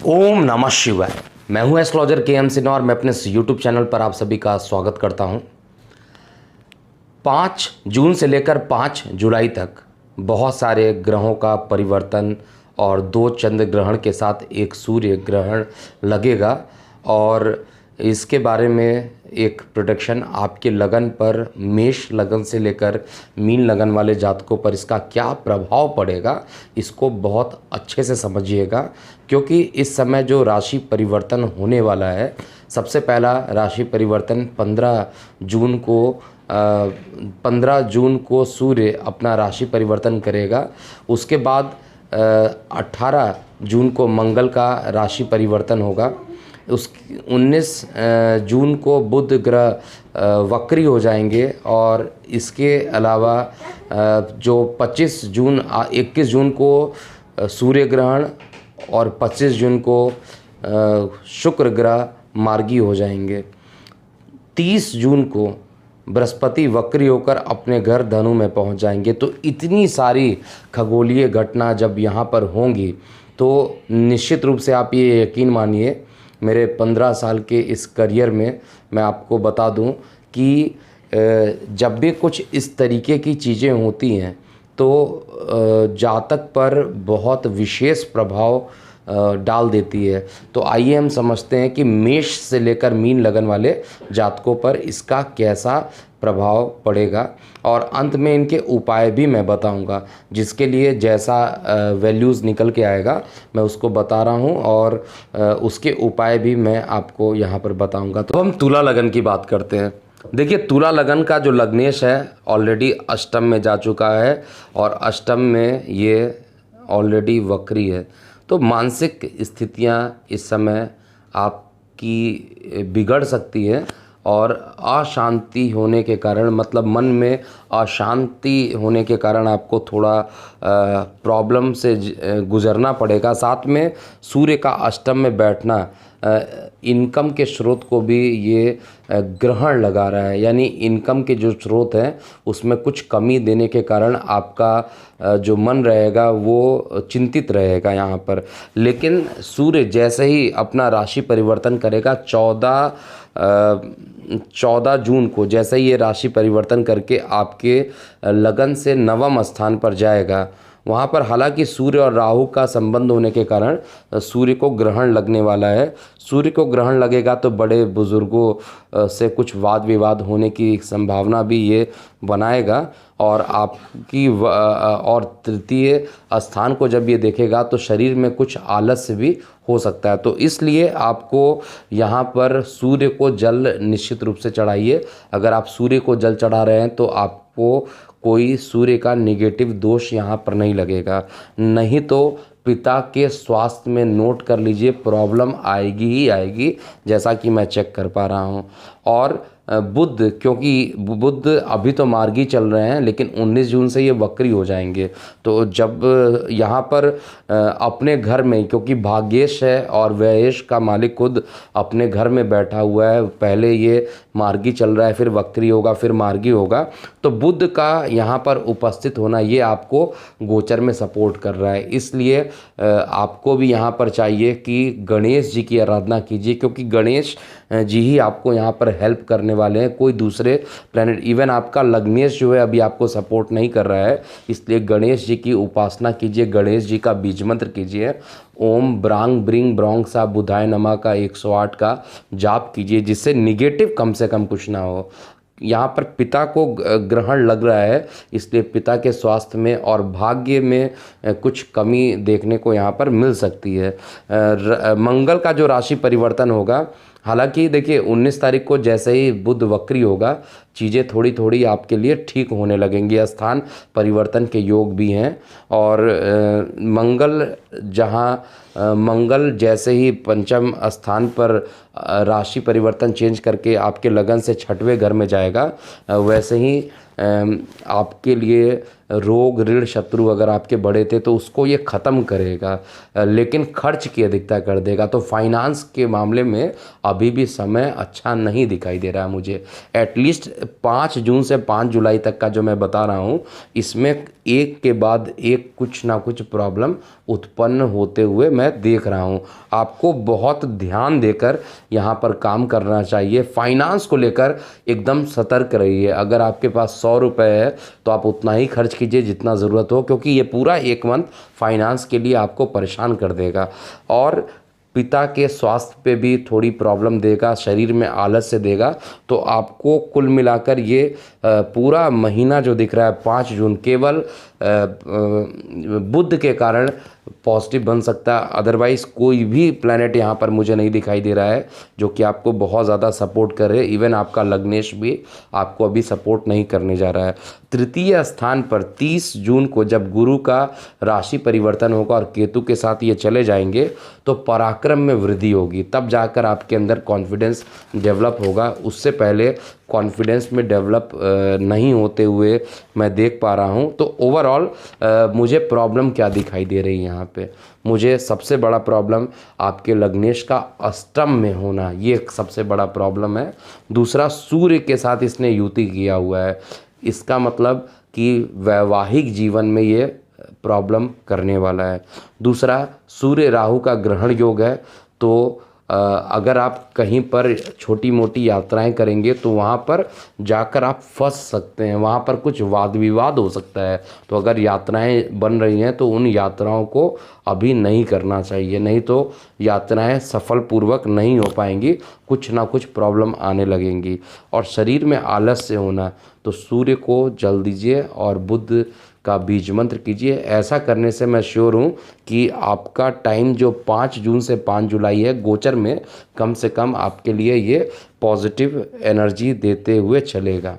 ओम नमः शिवाय। मैं हूं एस्ट्रोलॉजर के.एम. सिन्हा और मैं अपने यूट्यूब चैनल पर आप सभी का स्वागत करता हूं। 5 जून से लेकर 5 जुलाई तक बहुत सारे ग्रहों का परिवर्तन और 2 चंद्र ग्रहण के साथ एक सूर्य ग्रहण लगेगा और इसके बारे में एक प्रोडिक्शन आपके लगन पर, मेष लगन से लेकर मीन लगन वाले जातकों पर इसका क्या प्रभाव पड़ेगा, इसको बहुत अच्छे से समझिएगा। क्योंकि इस समय जो राशि परिवर्तन होने वाला है, सबसे पहला राशि परिवर्तन 15 जून को सूर्य अपना राशि परिवर्तन करेगा। उसके बाद 18 जून को मंगल का राशि परिवर्तन होगा। 19 जून को बुध ग्रह वक्री हो जाएंगे और इसके अलावा जो 21 जून को सूर्य ग्रहण और 25 जून को शुक्र ग्रह मार्गी हो जाएंगे। 30 जून को बृहस्पति वक्री होकर अपने घर धनु में पहुंच जाएंगे। तो इतनी सारी खगोलीय घटना जब यहाँ पर होंगी तो निश्चित रूप से आप ये यकीन मानिए, मेरे 15 साल के इस करियर में मैं आपको बता दूं कि जब भी कुछ इस तरीके की चीज़ें होती हैं तो जातक पर बहुत विशेष प्रभाव डाल देती है। तो आइए हम समझते हैं कि मेष से लेकर मीन लगन वाले जातकों पर इसका कैसा प्रभाव पड़ेगा और अंत में इनके उपाय भी मैं बताऊंगा, जिसके लिए जैसा वैल्यूज़ निकल के आएगा मैं उसको बता रहा हूं और उसके उपाय भी मैं आपको यहां पर बताऊंगा। तो हम तुला लगन की बात करते हैं। देखिए, तुला लगन का जो लग्नेश है ऑलरेडी अष्टम में जा चुका है और अष्टम में ये ऑलरेडी वक्री है। तो मानसिक स्थितियां इस समय आपकी बिगड़ सकती हैं और अशांति होने के कारण, मतलब मन में अशांति होने के कारण आपको थोड़ा प्रॉब्लम से गुजरना पड़ेगा। साथ में सूर्य का अष्टम में बैठना इनकम के स्रोत को भी ये ग्रहण लगा रहा है, यानी इनकम के जो स्रोत हैं उसमें कुछ कमी देने के कारण आपका जो मन रहेगा वो चिंतित रहेगा यहाँ पर। लेकिन सूर्य जैसे ही अपना राशि परिवर्तन करेगा 14 जून को, जैसे ही ये राशि परिवर्तन करके आपके लगन से नवम स्थान पर जाएगा, वहाँ पर हालांकि सूर्य और राहु का संबंध होने के कारण सूर्य को ग्रहण लगने वाला है। सूर्य को ग्रहण लगेगा तो बड़े बुजुर्गों से कुछ वाद विवाद होने की संभावना भी ये बनाएगा और आपकी और तृतीय स्थान को जब ये देखेगा तो शरीर में कुछ आलस्य भी हो सकता है। तो इसलिए आपको यहाँ पर सूर्य को जल निश्चित रूप से चढ़ाइए। अगर आप सूर्य को जल चढ़ा रहे हैं तो आपको कोई सूर्य का नेगेटिव दोष यहाँ पर नहीं लगेगा। नहीं तो पिता के स्वास्थ्य में नोट कर लीजिए, प्रॉब्लम आएगी ही आएगी, जैसा कि मैं चेक कर पा रहा हूँ। और बुध, क्योंकि बुध अभी तो मार्गी चल रहे हैं लेकिन 19 जून से ये वक्री हो जाएंगे। तो जब यहाँ पर अपने घर में, क्योंकि भाग्येश है और व्ययेश का मालिक खुद अपने घर में बैठा हुआ है, पहले ये मार्गी चल रहा है, फिर वक्री होगा, फिर मार्गी होगा, तो बुध का यहाँ पर उपस्थित होना ये आपको गोचर में सपोर्ट कर रहा है। इसलिए आपको भी यहाँ पर चाहिए कि गणेश जी की आराधना कीजिए, क्योंकि गणेश जी ही आपको यहाँ पर हेल्प करने वाले हैं। कोई दूसरे प्लैनेट, इवन आपका लग्नेश जो है अभी आपको सपोर्ट नहीं कर रहा है, इसलिए गणेश जी की उपासना कीजिए, गणेश जी का बीज मंत्र कीजिए। ओम ब्रांग ब्रिंग ब्रोंग सा बुधाय नमा का 108 का जाप कीजिए, जिससे निगेटिव कम से कम कुछ ना हो। यहाँ पर पिता को ग्रहण लग रहा है, इसलिए पिता के स्वास्थ्य में और भाग्य में कुछ कमी देखने को यहाँ पर मिल सकती है। मंगल का जो राशि परिवर्तन होगा, हालांकि देखिए 19 तारीख को जैसे ही बुध वक्री होगा चीज़ें थोड़ी थोड़ी आपके लिए ठीक होने लगेंगी। स्थान परिवर्तन के योग भी हैं और मंगल जैसे ही पंचम स्थान पर राशि परिवर्तन चेंज करके आपके लगन से 6वें घर में जाएगा, वैसे ही आपके लिए रोग ऋण शत्रु अगर आपके बड़े थे तो उसको ये ख़त्म करेगा, लेकिन खर्च की अधिकता कर देगा। तो फाइनेंस के मामले में अभी भी समय अच्छा नहीं दिखाई दे रहा है मुझे। एटलीस्ट 5 जून से 5 जुलाई तक का जो मैं बता रहा हूँ, इसमें एक के बाद एक कुछ ना कुछ प्रॉब्लम उत्पन्न होते हुए मैं देख रहा हूँ। आपको बहुत ध्यान देकर यहाँ पर काम करना चाहिए। फाइनेंस को लेकर एकदम सतर्क रहिए। अगर आपके पास 100 रुपये है तो आप उतना ही खर्च कीजिए जितना ज़रूरत हो, क्योंकि ये पूरा एक मंथ फाइनेंस के लिए आपको परेशान कर देगा और पिता के स्वास्थ्य पे भी थोड़ी प्रॉब्लम देगा, शरीर में आलस से देगा। तो आपको कुल मिलाकर ये पूरा महीना जो दिख रहा है 5 जून केवल बुध के कारण पॉजिटिव बन सकता है। अदरवाइज़ कोई भी प्लैनेट यहाँ पर मुझे नहीं दिखाई दे रहा है जो कि आपको बहुत ज़्यादा सपोर्ट कर रहे। इवन आपका लग्नेश भी आपको अभी सपोर्ट नहीं करने जा रहा है। तृतीय स्थान पर 30 जून को जब गुरु का राशि परिवर्तन होगा और केतु के साथ ये चले जाएंगे तो पराक्रम में वृद्धि होगी, तब जाकर आपके अंदर कॉन्फिडेंस डेवलप होगा। उससे पहले कॉन्फिडेंस में डेवलप नहीं होते हुए मैं देख पा रहा हूँ। तो ओवरऑल मुझे प्रॉब्लम क्या दिखाई दे रही है यहाँ पे, मुझे सबसे बड़ा प्रॉब्लम आपके लग्नेश का अष्टम में होना, ये एक सबसे बड़ा प्रॉब्लम है। दूसरा, सूर्य के साथ इसने युति किया हुआ है, इसका मतलब कि वैवाहिक जीवन में ये प्रॉब्लम करने वाला है। दूसरा, सूर्य राहु का ग्रहण योग है, तो अगर आप कहीं पर छोटी मोटी यात्राएं करेंगे तो वहाँ पर जाकर आप फंस सकते हैं, वहाँ पर कुछ वाद विवाद हो सकता है। तो अगर यात्राएं बन रही हैं तो उन यात्राओं को अभी नहीं करना चाहिए, नहीं तो यात्राएं सफलपूर्वक नहीं हो पाएंगी, कुछ ना कुछ प्रॉब्लम आने लगेंगी। और शरीर में आलस से होना, तो सूर्य को जल दीजिए और बुध का बीज मंत्र कीजिए। ऐसा करने से मैं श्योर हूँ कि आपका टाइम जो 5 जून से 5 जुलाई है गोचर में, कम से कम आपके लिए ये पॉजिटिव एनर्जी देते हुए चलेगा।